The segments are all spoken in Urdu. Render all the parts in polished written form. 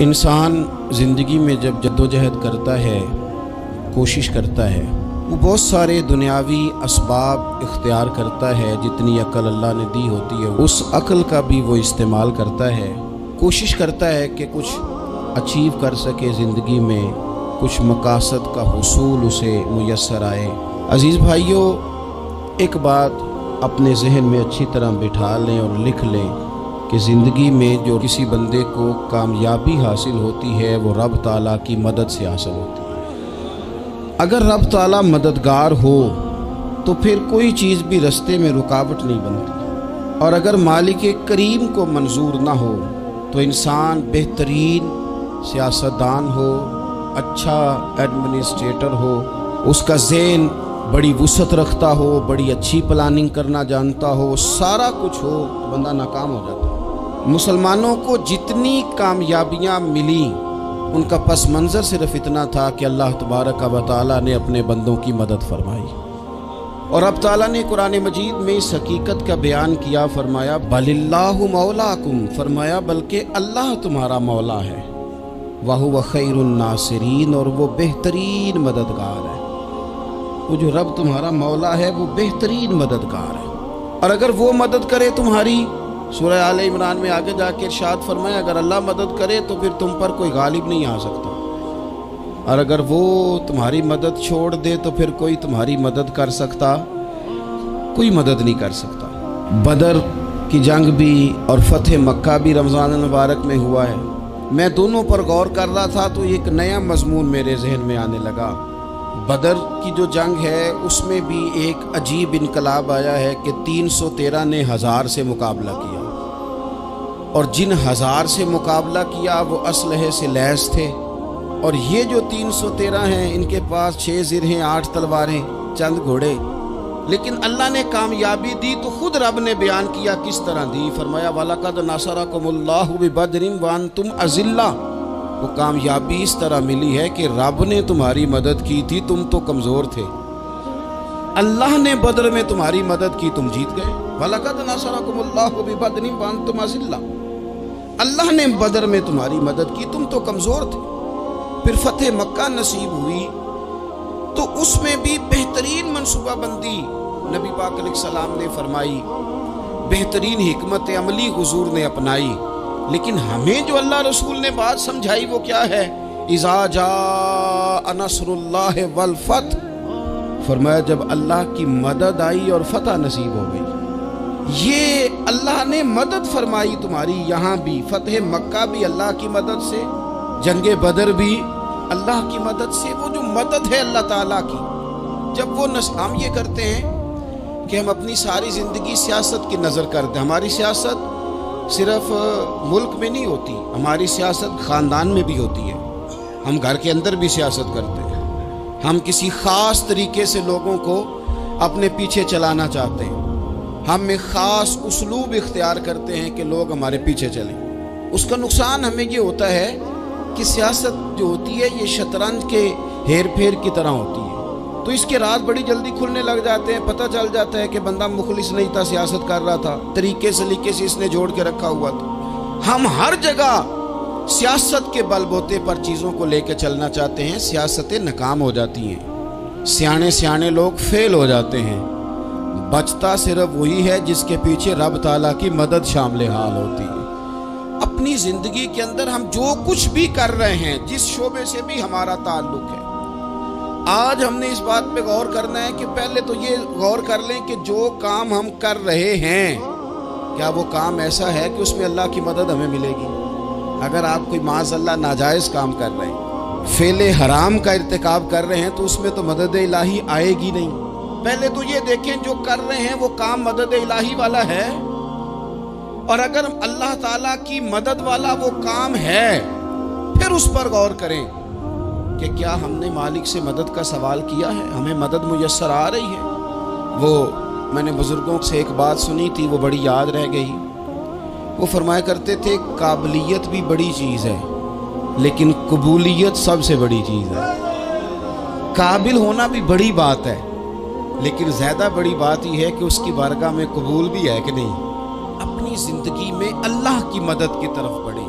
انسان زندگی میں جب جدوجہد کرتا ہے، کوشش کرتا ہے، وہ بہت سارے دنیاوی اسباب اختیار کرتا ہے۔ جتنی عقل اللہ نے دی ہوتی ہے اس عقل کا بھی وہ استعمال کرتا ہے، کوشش کرتا ہے کہ کچھ اچیو کر سکے زندگی میں، کچھ مقاصد کا حصول اسے میسر آئے۔ عزیز بھائیوں، ایک بات اپنے ذہن میں اچھی طرح بٹھا لیں اور لکھ لیں کہ زندگی میں جو کسی بندے کو کامیابی حاصل ہوتی ہے وہ رب تعالیٰ کی مدد سے حاصل ہوتی ہے۔ اگر رب تعالیٰ مددگار ہو تو پھر کوئی چیز بھی رستے میں رکاوٹ نہیں بنتی، اور اگر مالک کریم کو منظور نہ ہو تو انسان بہترین سیاستدان ہو، اچھا ایڈمنسٹریٹر ہو، اس کا ذہن بڑی وسعت رکھتا ہو، بڑی اچھی پلاننگ کرنا جانتا ہو، سارا کچھ ہو، بندہ ناکام ہو جاتا ہے۔ مسلمانوں کو جتنی کامیابیاں ملیں ان کا پس منظر صرف اتنا تھا کہ اللہ تبارک و تعالیٰ نے اپنے بندوں کی مدد فرمائی، اور اب تعالیٰ نے قرآن مجید میں اس حقیقت کا بیان کیا، فرمایا بل اللہ مولاکم، فرمایا بلکہ اللہ تمہارا مولا ہے، وَهُوَ خَيْرُ النَّاصِرِينَ، اور وہ بہترین مددگار ہے۔ وہ جو رب تمہارا مولا ہے وہ بہترین مددگار ہے، اور اگر وہ مدد کرے تمہاری، سورہ آل عمران میں آگے جا کے ارشاد فرمایا اگر اللہ مدد کرے تو پھر تم پر کوئی غالب نہیں آ سکتا، اور اگر وہ تمہاری مدد چھوڑ دے تو پھر کوئی تمہاری مدد کر سکتا، کوئی مدد نہیں کر سکتا۔ بدر کی جنگ بھی اور فتح مکہ بھی رمضان المبارک میں ہوا ہے۔ میں دونوں پر غور کر رہا تھا تو ایک نیا مضمون میرے ذہن میں آنے لگا۔ بدر کی جو جنگ ہے اس میں بھی ایک عجیب انقلاب آیا ہے کہ 313 نے 1000 سے مقابلہ کیا، اور جن 1000 سے مقابلہ کیا وہ اسلحے سے لیس تھے، اور یہ جو 313 ہیں ان کے پاس 6 زرہیں، 8 تلواریں، چند گھوڑے، لیکن اللہ نے کامیابی دی تو خود رب نے بیان کیا کس طرح دی، فرمایا وَلَقَدْ نَصَرَكُمُ اللَّهُ بِبَدْرٍ وَأَنْتُمْ أَذِلَّةٌ۔ وہ کامیابی اس طرح ملی ہے کہ رب نے تمہاری مدد کی تھی، تم تو کمزور تھے، اللہ نے بدر میں تمہاری مدد کی، تم جیت گئے۔ وَلَقَدْ نَصَرَكُمُ اللَّهُ بِبَدْرٍ وَأَنْتُمْ أَذِلَّةٌ، اللہ نے بدر میں تمہاری مدد کی، تم تو کمزور تھے۔ پھر فتح مکہ نصیب ہوئی تو اس میں بھی بہترین منصوبہ بندی نبی پاک علیہ السلام نے فرمائی، بہترین حکمت عملی حضور نے اپنائی، لیکن ہمیں جو اللہ رسول نے بات سمجھائی وہ کیا ہے؟ اذا جاء نصر اللہ والفتح، فرمایا جب اللہ کی مدد آئی اور فتح نصیب ہو گئی۔ یہ اللہ نے مدد فرمائی تمہاری، یہاں بھی فتح مکہ بھی اللہ کی مدد سے، جنگ بدر بھی اللہ کی مدد سے۔ وہ جو مدد ہے اللہ تعالیٰ کی، جب وہ ہم یہ کرتے ہیں کہ ہم اپنی ساری زندگی سیاست کی نظر کرتے ہیں، ہماری سیاست صرف ملک میں نہیں ہوتی، ہماری سیاست خاندان میں بھی ہوتی ہے، ہم گھر کے اندر بھی سیاست کرتے ہیں، ہم کسی خاص طریقے سے لوگوں کو اپنے پیچھے چلانا چاہتے ہیں، ہم ایک خاص اسلوب اختیار کرتے ہیں کہ لوگ ہمارے پیچھے چلیں۔ اس کا نقصان ہمیں یہ ہوتا ہے کہ سیاست جو ہوتی ہے یہ شطرنج کے ہیر پھیر کی طرح ہوتی ہے، تو اس کے راز بڑی جلدی کھلنے لگ جاتے ہیں، پتہ چل جاتا ہے کہ بندہ مخلص نہیں تھا، سیاست کر رہا تھا، طریقے سلیقے سے اس نے جوڑ کے رکھا ہوا تھا۔ ہم ہر جگہ سیاست کے بل بوتے پر چیزوں کو لے کے چلنا چاہتے ہیں، سیاستیں ناکام ہو جاتی ہیں، سیانے لوگ فیل ہو جاتے ہیں، بچتا صرف وہی ہے جس کے پیچھے رب تعالیٰ کی مدد شامل حال ہوتی ہے۔ اپنی زندگی کے اندر ہم جو کچھ بھی کر رہے ہیں، جس شعبے سے بھی ہمارا تعلق ہے، آج ہم نے اس بات پہ غور کرنا ہے کہ پہلے تو یہ غور کر لیں کہ جو کام ہم کر رہے ہیں کیا وہ کام ایسا ہے کہ اس میں اللہ کی مدد ہمیں ملے گی؟ اگر آپ کوئی معاذ اللہ ناجائز کام کر رہے ہیں، فعل حرام کا ارتکاب کر رہے ہیں، تو اس میں تو مدد الہی آئے گی نہیں۔ پہلے تو یہ دیکھیں جو کر رہے ہیں وہ کام مدد الہی والا ہے، اور اگر اللہ تعالیٰ کی مدد والا وہ کام ہے پھر اس پر غور کریں کہ کیا ہم نے مالک سے مدد کا سوال کیا ہے، ہمیں مدد میسر آ رہی ہے۔ وہ میں نے بزرگوں سے ایک بات سنی تھی، وہ بڑی یاد رہ گئی۔ وہ فرمایا کرتے تھے قابلیت بھی بڑی چیز ہے لیکن قبولیت سب سے بڑی چیز ہے۔ قابل ہونا بھی بڑی بات ہے لیکن زیادہ بڑی بات یہ ہے کہ اس کی بارگاہ میں قبول بھی ہے کہ نہیں۔ اپنی زندگی میں اللہ کی مدد کی طرف بڑھیں،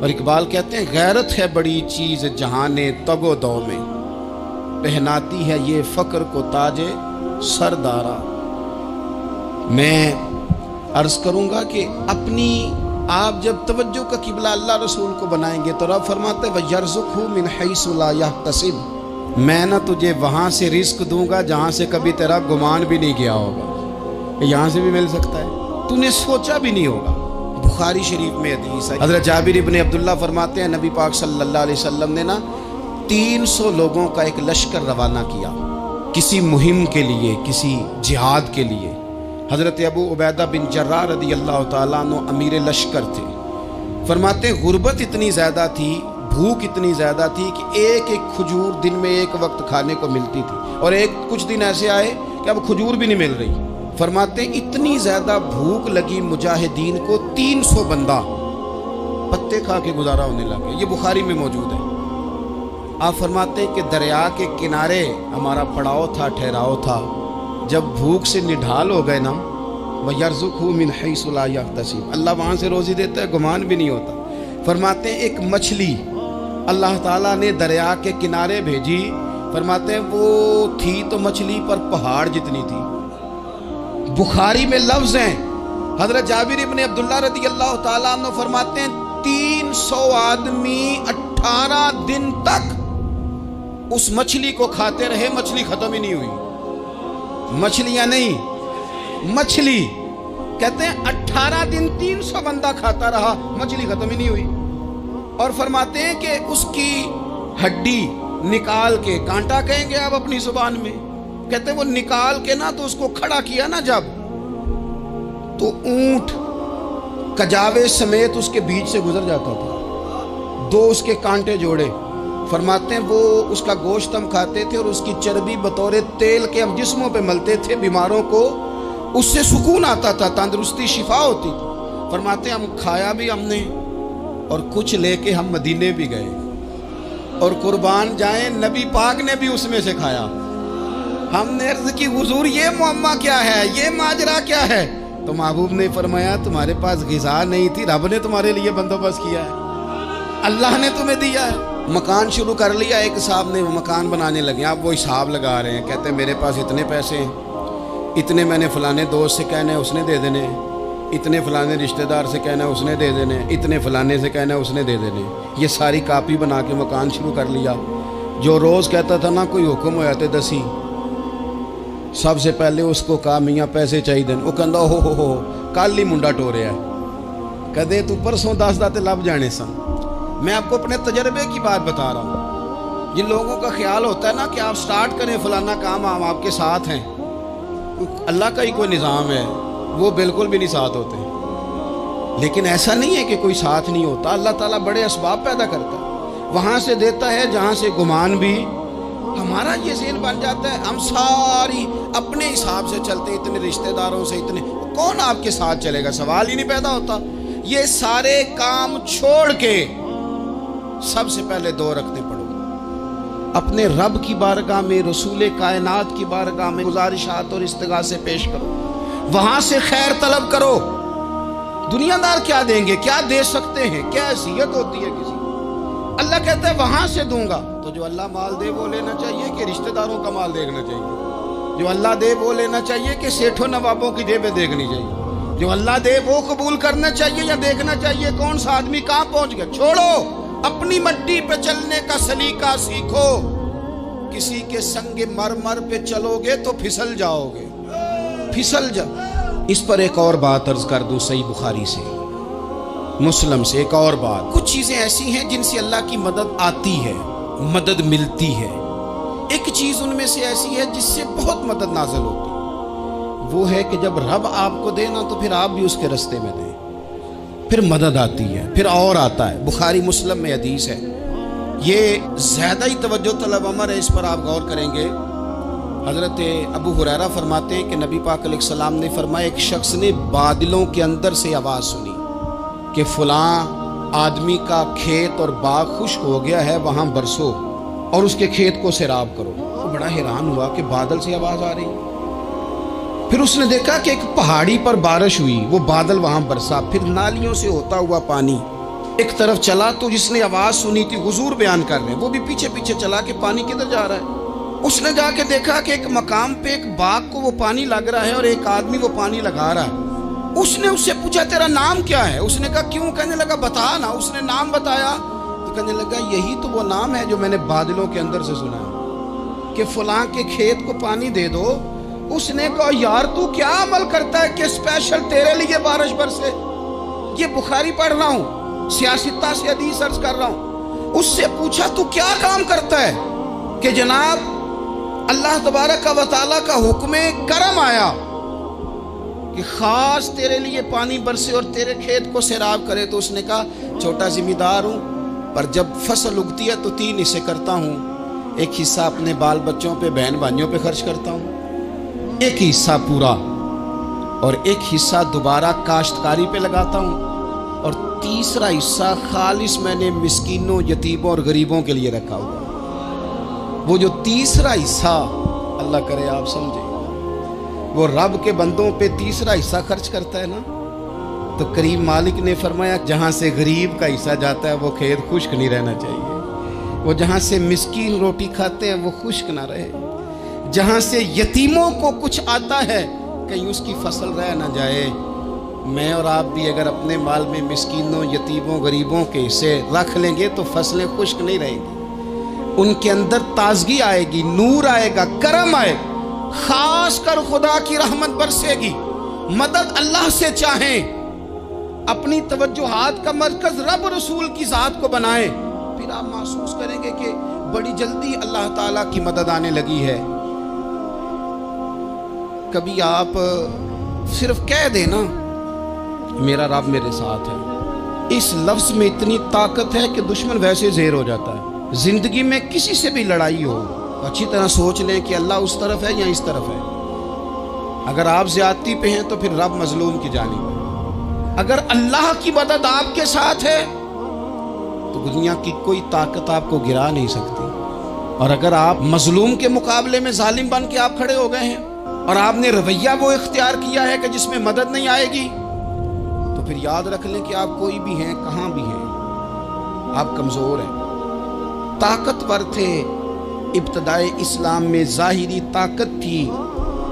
اور اقبال کہتے ہیں غیرت ہے بڑی چیز جہانے تگ و دو میں، پہناتی ہے یہ فقر کو تاج سردارا۔ میں عرض کروں گا کہ اپنی آپ جب توجہ کا قبلہ اللہ رسول کو بنائیں گے تو رب فرماتا ہے وَيَرْزُقْهُ مِنْ حَيْثُ لَا يَحْتَسِبُ، میں نہ تجھے وہاں سے رزق دوں گا جہاں سے کبھی تیرا گمان بھی نہیں کیا ہوگا، یہاں سے بھی مل سکتا ہے، تو نے سوچا بھی نہیں ہوگا۔ بخاری شریف میں حدیث ہے، حضرت جابر ابن عبداللہ فرماتے ہیں نبی پاک صلی اللہ علیہ وسلم نے 300 لوگوں کا ایک لشکر روانہ کیا کسی مہم کے لیے، کسی جہاد کے لیے۔ حضرت ابو عبیدہ بن جراح رضی اللہ تعالیٰ عنہ امیر لشکر تھے۔ فرماتے غربت اتنی زیادہ تھی، بھوک اتنی زیادہ تھی کہ ایک ایک کھجور دن میں ایک وقت کھانے کو ملتی تھی، اور کچھ دن ایسے آئے کہ اب کھجور بھی نہیں مل رہی۔ فرماتے اتنی زیادہ بھوک لگی مجاہدین کو 300 بندہ پتے کھا کے گزارا ہونے لگے، یہ بخاری میں موجود ہے۔ آپ فرماتے کہ دریا کے کنارے ہمارا پڑاؤ تھا، ٹھہراؤ تھا، جب بھوک سے نڈھال ہو گئے نا وَيَرْزُقْهُ مِنْ حَيْثُ لَا يَحْتَسِبُ، اللہ وہاں سے روزی دیتا ہے، گمان بھی نہیں ہوتا۔ فرماتے ہیں ایک مچھلی اللہ تعالیٰ نے دریا کے کنارے بھیجی، فرماتے ہیں وہ تھی تو مچھلی پر پہاڑ جتنی تھی۔ بخاری میں لفظ ہیں، حضرت جابر ابن عبداللہ رضی اللہ تعالیٰ عنہ فرماتے ہیں 300 آدمی 18 دن تک اس مچھلی کو کھاتے رہے، مچھلی ختم ہی نہیں ہوئی۔ مچھلیاں نہیں، مچھلی کہتے ہیں 18 دن 300 بندہ کھاتا رہا، مچھلی ختم ہی نہیں ہوئی۔ اور فرماتے ہیں کہ اس کی ہڈی نکال کے، کانٹا کہیں گے آپ اپنی زبان میں، کہتے ہیں وہ نکال کے نا تو اس کو کھڑا کیا نا جب، تو اونٹ کجاوے سمیت اس کے بیچ سے گزر جاتا تھا، 2 اس کے کانٹے جوڑے۔ فرماتے ہیں وہ اس کا گوشت ہم کھاتے تھے اور اس کی چربی بطور تیل کے ہم جسموں پہ ملتے تھے، بیماروں کو اس سے سکون آتا تھا، تندرستی شفا ہوتی تھی۔ فرماتے ہیں ہم کھایا بھی ہم نے، اور کچھ لے کے ہم مدینے بھی گئے، اور قربان جائیں نبی پاک نے بھی اس میں سے کھایا۔ ہم نے عرض کی حضور یہ معمہ کیا ہے، یہ ماجرا کیا ہے؟ تو محبوب نے فرمایا تمہارے پاس غذا نہیں تھی، رب نے تمہارے لیے بندوبست کیا ہے، اللہ نے تمہیں دیا ہے۔ مکان شروع کر لیا، ایک صاحب نے وہ مکان بنانے لگے، آپ وہ حساب لگا رہے ہیں، کہتے ہیں میرے پاس اتنے پیسے ہیں، اتنے میں نے فلانے دوست سے کہنا ہے اس نے دے دینے، اتنے فلانے رشتہ دار سے کہنا ہے اس نے دے دینے، اتنے فلانے سے کہنا ہے اس نے دے دینے۔ یہ ساری کاپی بنا کے مکان شروع کر لیا۔ جو روز کہتا تھا نا کوئی حکم ہو جاتے دسی، سب سے پہلے اس کو کہا میاں پیسے چاہیے دن، وہ کہندا ہو کل ہی منڈا ٹوریا ہے، کہتے تو پرسوں 10 داتے لب جانے سن۔ میں آپ کو اپنے تجربے کی بات بتا رہا ہوں۔ جن لوگوں کا خیال ہوتا ہے نا کہ آپ سٹارٹ کریں فلانا کام، ہم آپ کے ساتھ ہیں، اللہ کا ہی کوئی نظام ہے، وہ بالکل بھی نہیں ساتھ ہوتے۔ لیکن ایسا نہیں ہے کہ کوئی ساتھ نہیں ہوتا، اللہ تعالیٰ بڑے اسباب پیدا کرتا ہے، وہاں سے دیتا ہے جہاں سے گمان بھی۔ ہمارا یہ ذہن بن جاتا ہے ہم ساری اپنے حساب سے چلتے، اتنے رشتہ داروں سے، اتنے کون آپ کے ساتھ چلے گا، سوال ہی نہیں پیدا ہوتا۔ یہ سارے کام چھوڑ کے سب سے پہلے 2 رکعتیں پڑھو، اپنے رب کی بارگاہ میں، رسول کائنات کی بارگاہ میں گزارشات اور استغاثے پیش کرو، وہاں سے خیر طلب کرو۔ دنیا دار کیا دیں گے، کیا دے سکتے ہیں، کیا حیثیت ہوتی ہے کسی، اللہ کہتا ہے وہاں سے دوں گا۔ تو جو اللہ مال دے وہ لینا چاہیے کہ رشتہ داروں کا مال دیکھنا چاہیے؟ جو اللہ دے وہ لینا چاہیے کہ سیٹھوں نوابوں کی جیبیں دیکھنی چاہیے؟ جو اللہ دے وہ قبول کرنا چاہیے یا دیکھنا چاہیے کون سا آدمی کہاں پہنچ گیا؟ چھوڑو، اپنی مٹی پہ چلنے کا سلیقہ سیکھو۔ کسی کے سنگ مرمر پہ چلو گے تو پھسل جاؤ گے، پھسل جاؤ۔ اس پر ایک اور بات عرض کر دوں، صحیح بخاری سے، مسلم سے ایک اور بات۔ کچھ چیزیں ایسی ہیں جن سے اللہ کی مدد آتی ہے، مدد ملتی ہے۔ ایک چیز ان میں سے ایسی ہے جس سے بہت مدد نازل ہوتی ہے، وہ ہے کہ جب رب آپ کو دے نا تو پھر آپ بھی اس کے رستے میں دیں، پھر مدد آتی ہے، پھر اور آتا ہے۔ بخاری مسلم میں حدیث ہے، یہ زیادہ ہی توجہ طلب امر ہے، اس پر آپ غور کریں گے۔ حضرت ابو ہریرہ فرماتے ہیں کہ نبی پاک علیہ السلام نے فرمایا ایک شخص نے بادلوں کے اندر سے آواز سنی کہ فلاں آدمی کا کھیت اور باغ خشک ہو گیا ہے، وہاں برسو اور اس کے کھیت کو سیراب کرو۔ وہ بڑا حیران ہوا کہ بادل سے آواز آ رہی۔ پھر اس نے دیکھا کہ ایک پہاڑی پر بارش ہوئی، وہ بادل وہاں برسا، پھر نالیوں سے ہوتا ہوا پانی ایک طرف چلا تو جس نے آواز سنی تھی حضور بیان کر رہے ہیں، وہ بھی پیچھے پیچھے چلا کہ پانی کدھر جا رہا ہے۔ اس نے جا کے دیکھا کہ ایک مقام پہ ایک باغ کو وہ پانی لگ رہا ہے اور ایک آدمی وہ پانی لگا رہا ہے۔ اس نے اس سے پوچھا تیرا نام کیا ہے؟ اس نے کہا کیوں؟ کہنے لگا بتا نا۔ اس نے نام بتایا تو کہنے لگا یہی تو وہ نام ہے جو میں نے بادلوں کے اندر سے سنا ہے کہ فلاں کے کھیت کو پانی دے دو۔ اس نے کہا یار تو کیا عمل کرتا ہے کہ اسپیشل تیرے لیے بارش برسے؟ یہ بخاری پڑھ رہا ہوں، سیاستہ سے حدیث سرچ کر رہا ہوں۔ اس سے پوچھا تو کیا کام کرتا ہے کہ جناب اللہ تبارک و تعالیٰ کا حکم کرم آیا کہ خاص تیرے لیے پانی برسے اور تیرے کھیت کو سیراب کرے؟ تو اس نے کہا چھوٹا ذمہ دار ہوں، پر جب فصل اگتی ہے تو 3 حصے کرتا ہوں۔ ایک حصہ اپنے بال بچوں پہ، بہن بھائیوں پہ خرچ کرتا ہوں، ایک حصہ پورا، اور ایک حصہ دوبارہ کاشتکاری پہ لگاتا ہوں، اور تیسرا حصہ خالص میں نے مسکینوں، یتیموں اور غریبوں کے لیے رکھا ہوا۔ وہ جو تیسرا حصہ، اللہ کرے آپ سمجھیں، وہ رب کے بندوں پہ تیسرا حصہ خرچ کرتا ہے نا، تو کریم مالک نے فرمایا جہاں سے غریب کا حصہ جاتا ہے وہ کھیت خشک نہیں رہنا چاہیے، وہ جہاں سے مسکین روٹی کھاتے ہیں وہ خشک نہ رہے، جہاں سے یتیموں کو کچھ آتا ہے کہیں اس کی فصل رہ نہ جائے۔ میں اور آپ بھی اگر اپنے مال میں مسکینوں، یتیموں، غریبوں کے حصے رکھ لیں گے تو فصلیں خشک نہیں رہیں گی، ان کے اندر تازگی آئے گی، نور آئے گا، کرم آئے گا، خاص کر خدا کی رحمت برسے گی۔ مدد اللہ سے چاہیں، اپنی توجہات کا مرکز رب رسول کی ذات کو بنائیں، پھر آپ محسوس کریں گے کہ بڑی جلدی اللہ تعالیٰ کی مدد آنے لگی ہے۔ کبھی آپ صرف کہہ دیں نا میرا رب میرے ساتھ ہے، اس لفظ میں اتنی طاقت ہے کہ دشمن ویسے زہر ہو جاتا ہے۔ زندگی میں کسی سے بھی لڑائی ہو، اچھی طرح سوچ لیں کہ اللہ اس طرف ہے یا اس طرف ہے۔ اگر آپ زیادتی پہ ہیں تو پھر رب مظلوم کی جانب ہے۔ اگر اللہ کی مدد آپ کے ساتھ ہے تو دنیا کی کوئی طاقت آپ کو گرا نہیں سکتی، اور اگر آپ مظلوم کے مقابلے میں ظالم بن کے آپ کھڑے ہو گئے ہیں اور آپ نے رویہ وہ اختیار کیا ہے کہ جس میں مدد نہیں آئے گی، تو پھر یاد رکھ لیں کہ آپ کوئی بھی ہیں، کہاں بھی ہیں، آپ کمزور ہیں۔ طاقتور تھے ابتدائے اسلام میں، ظاہری طاقت تھی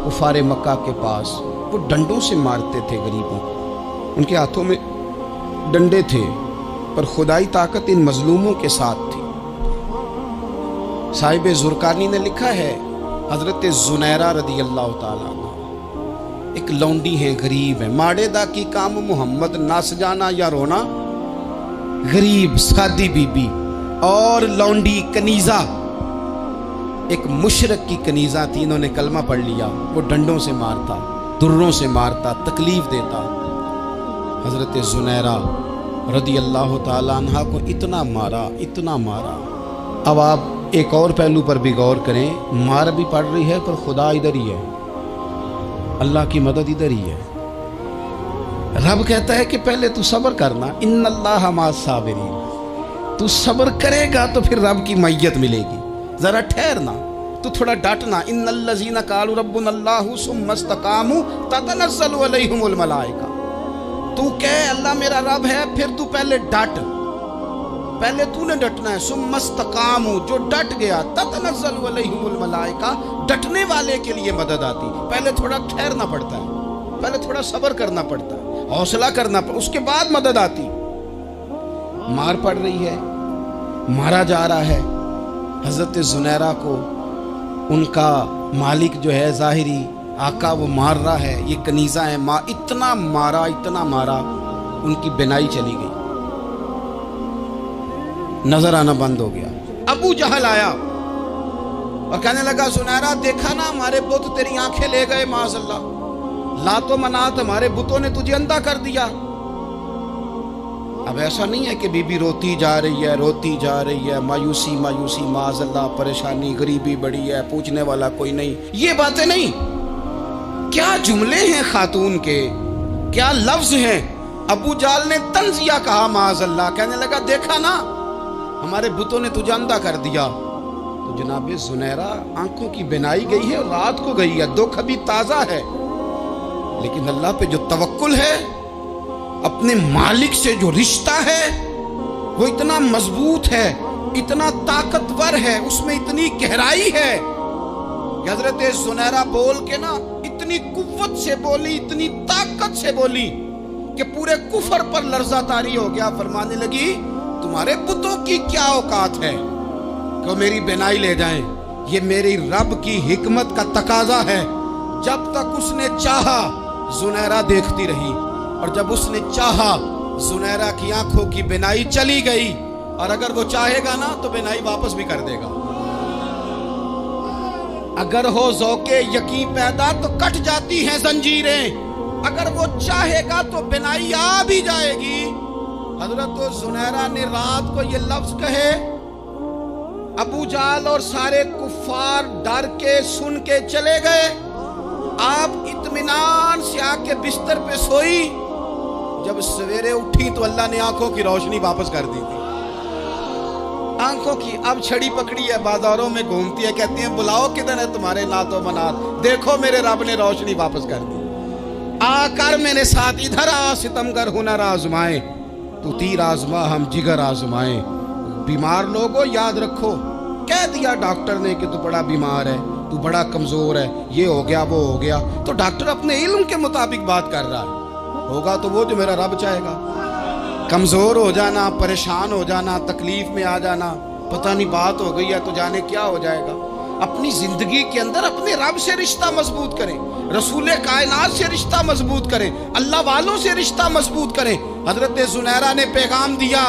کفار مکہ کے پاس، وہ ڈنڈوں سے مارتے تھے غریبوں کو، ان کے ہاتھوں میں ڈنڈے تھے، پر خدائی طاقت ان مظلوموں کے ساتھ تھی۔ صاحب زرقانی نے لکھا ہے حضرت زنیرہ رضی اللہ تعالیٰ عنہ ایک لونڈی ہیں، غریب ہیں، ماڑے دا کی کام محمد نس جانا یا رونا، غریب سادی بی بی اور لونڈی کنیزہ، ایک مشرک کی کنیزہ تھی، انہوں نے کلمہ پڑھ لیا، وہ ڈنڈوں سے مارتا، دروں سے مارتا، تکلیف دیتا۔ حضرت زنیرہ رضی اللہ تعالیٰ عنہ کو اتنا مارا، اتنا مارا۔ اب آپ ایک اور پہلو پر بھی غور کریں، مار بھی پڑ رہی ہے پر خدا ادھر ہی ہے، اللہ کی مدد ادھر ہی ہے۔ رب کہتا ہے کہ پہلے تو صبر کرنا، ان اللہ مع الصابرین، تو صبر کرے گا تو پھر رب کی معیت ملے گی، ذرا ٹھہرنا، تو تھوڑا ڈٹنا۔ ان الذین قالوا ربنا اللہ ثم استقاموا تتنزل علیہم الملائکہ، تو کہے اللہ میرا رب ہے، پھر تو پہلے ڈٹ، پہلے تو نے ڈٹنا ہے۔ ثم استقاموا، جو ڈٹ گیا، تتنزل علیہم الملائکہ، ڈٹنے والے کے لیے مدد آتی، پہلے تھوڑا ٹھہرنا پڑتا ہے، پہلے تھوڑا صبر کرنا پڑتا ہے، حوصلہ کرنا پڑتا، اس کے بعد مدد آتی۔ مار پڑ رہی ہے، مارا جا رہا ہے حضرت زنیرہ کو، ان کا مالک جو ہے ظاہری آقا وہ مار رہا ہے، یہ کنیزہ ہے، اتنا مارا اتنا مارا، ان کی بینائی چلی گئی، نظر آنا بند ہو گیا۔ ابو جہل آیا اور کہنے لگا زنیرہ دیکھا نا ہمارے بت تیری آنکھیں لے گئے، معاذ اللہ، لات و منات ہمارے بتوں نے تجھے اندھا کر دیا۔ اب ایسا نہیں ہے کہ بی بی روتی جا رہی ہے، روتی جا رہی ہے، مایوسی مایوسی، معاذ اللہ، پریشانی، غریبی بڑی ہے، پوچھنے والا کوئی نہیں، یہ باتیں نہیں۔ کیا جملے ہیں خاتون کے، کیا لفظ ہیں۔ ابو جہل نے تنزیہ کہا، معاذ اللہ، کہنے لگا دیکھا نا ہمارے بتوں نے تجھے اندھا کر دیا۔ تو جناب زنیرہ آنکھوں کی بینائی گئی ہے اور رات کو گئی ہے، دکھ ابھی تازہ ہے، لیکن اللہ پہ جو توکل ہے، اپنے مالک سے جو رشتہ ہے، وہ اتنا مضبوط ہے، اتنا طاقتور ہے، اس میں اتنی گہرائی ہے کہ حضرت زنیرہ بول کے نا اتنی قوت سے بولی، اتنی طاقت سے بولی کہ پورے کفر پر لرزہ طاری ہو گیا۔ فرمانے لگی تمہارے بتوں کی کیا اوقات ہے کہ میری بینائی لے جائیں؟ یہ میری رب کی حکمت کا تقاضا ہے۔ جب تک اس نے چاہا زنیرہ دیکھتی رہی، اور جب اس نے چاہا زنیرہ کی آنکھوں کی بینائی چلی گئی، اور اگر وہ چاہے گا نا تو بینائی واپس بھی کر دے گا۔ اگر ہو ذوق یقین پیدا تو کٹ جاتی ہیں زنجیریں، اگر وہ چاہے گا تو بینائی آ بھی جائے گی۔ حضرت زنیرہ نے رات کو یہ لفظ کہے، ابو جہل اور سارے کفار ڈر کے سن کے چلے گئے۔ آپ اطمینان سے آ کے بستر پہ سوئی، جب سویرے اٹھی تو اللہ نے آنکھوں کی روشنی واپس کر دی تھی۔ آنکھوں کی اب چھڑی پکڑی ہے، بازاروں میں گھومتی ہے، کہتی ہیں بلاؤ کدھر ہے تمہارے نات و منات، دیکھو میرے رب نے روشنی واپس کر دی۔ آ کر میرے ساتھ ادھر آ، ستمگر ہنر آزمائے، تو تیر آزما ہم جگر آزمائے۔ بیمار لوگوں یاد رکھو، کہہ دیا ڈاکٹر نے کہ تو بڑا بیمار ہے، تو بڑا کمزور ہے، یہ ہو گیا وہ ہو گیا، تو ڈاکٹر اپنے علم کے مطابق بات کر رہا ہے، ہوگا تو وہ جو میرا رب چاہے گا۔ کمزور ہو جانا، پریشان ہو جانا، تکلیف میں آ جانا، پتہ نہیں بات ہو گئی ہے تو جانے کیا ہو جائے گا۔ اپنی زندگی کے اندر اپنے رب سے رشتہ مضبوط کریں، رسول کائنات سے رشتہ مضبوط کریں، اللہ والوں سے رشتہ مضبوط کریں۔ حضرت زنیرہ نے پیغام دیا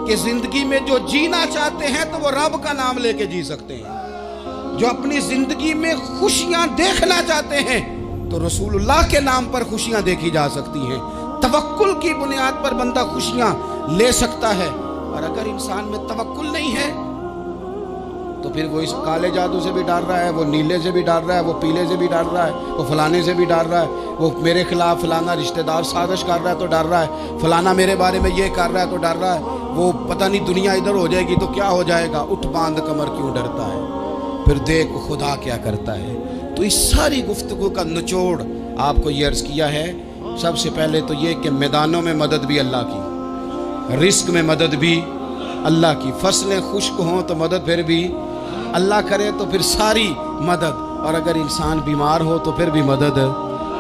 کہ زندگی میں جو جینا چاہتے ہیں تو وہ رب کا نام لے کے جی سکتے ہیں، جو اپنی زندگی میں خوشیاں دیکھنا چاہتے ہیں تو رسول اللہ کے نام پر خوشیاں دیکھی جا سکتی ہیں۔ توکل کی بنیاد پر بندہ خوشیاں لے سکتا ہے، اور اگر انسان میں توکل نہیں ہے تو پھر وہ اس کالے جادو سے بھی ڈر رہا ہے، وہ نیلے سے بھی ڈر رہا ہے، وہ پیلے سے بھی ڈر رہا ہے، وہ فلانے سے بھی ڈر رہا ہے، وہ میرے خلاف فلانا رشتہ دار سازش کر رہا ہے تو ڈر رہا ہے، فلانا میرے بارے میں یہ کر رہا ہے تو ڈر رہا ہے، وہ پتہ نہیں دنیا ادھر ہو جائے گی تو کیا ہو جائے گا، اٹھ باندھ کمر کیوں ڈرتا ہے، پھر دیکھ خدا کیا کرتا ہے۔ تو اس ساری گفتگو کا نچوڑ آپ کو یہ عرض کیا ہے، سب سے پہلے تو یہ کہ میدانوں میں مدد بھی اللہ کی، رزق میں مدد بھی اللہ کی، فصلیں خشک ہوں تو مدد پھر بھی اللہ کرے، تو پھر ساری مدد، اور اگر انسان بیمار ہو تو پھر بھی مدد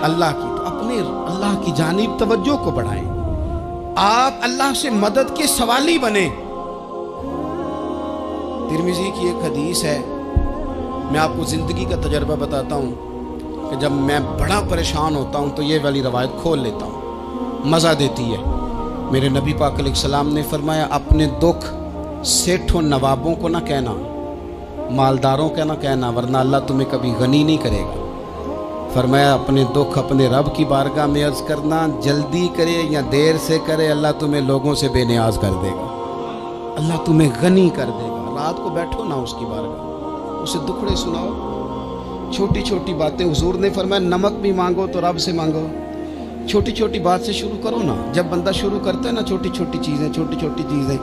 اللہ کی۔ تو اپنے اللہ کی جانب توجہ کو بڑھائیں، آپ اللہ سے مدد کے سوالی بنیں۔ ترمذی کی ایک حدیث ہے، میں آپ کو زندگی کا تجربہ بتاتا ہوں کہ جب میں بڑا پریشان ہوتا ہوں تو یہ والی روایت کھول لیتا ہوں، مزہ دیتی ہے۔ میرے نبی پاک علیہ السلام نے فرمایا اپنے دکھ سیٹھوں نوابوں کو نہ کہنا، مالداروں کا نہ کہنا، ورنہ اللہ تمہیں کبھی غنی نہیں کرے گا۔ فرمایا اپنے دکھ اپنے رب کی بارگاہ میں عرض کرنا، جلدی کرے یا دیر سے کرے اللہ تمہیں لوگوں سے بے نیاز کر دے گا، اللہ تمہیں غنی کر دے گا۔ رات کو بیٹھو نا اس کی بارگاہ، اسے دکھڑے سناؤ، چھوٹی چھوٹی باتیں۔ حضور نے فرمایا نمک بھی مانگو تو رب سے مانگو، چھوٹی چھوٹی بات سے شروع کرو نا۔ جب بندہ شروع کرتا ہے نا چھوٹی چھوٹی چیزیں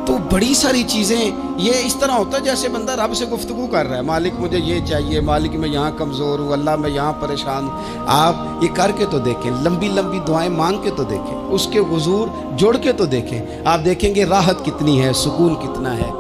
تو بڑی ساری چیزیں یہ اس طرح ہوتا ہے جیسے بندہ رب سے گفتگو کر رہا ہے، مالک مجھے یہ چاہیے، مالک میں یہاں کمزور ہوں، اللہ میں یہاں پریشان ہوں۔ آپ یہ کر کے تو دیکھیں، لمبی لمبی دعائیں مانگ کے تو دیکھیں، اس کے حضور جوڑ کے تو دیکھیں، آپ دیکھیں گے راحت کتنی ہے، سکون کتنا ہے۔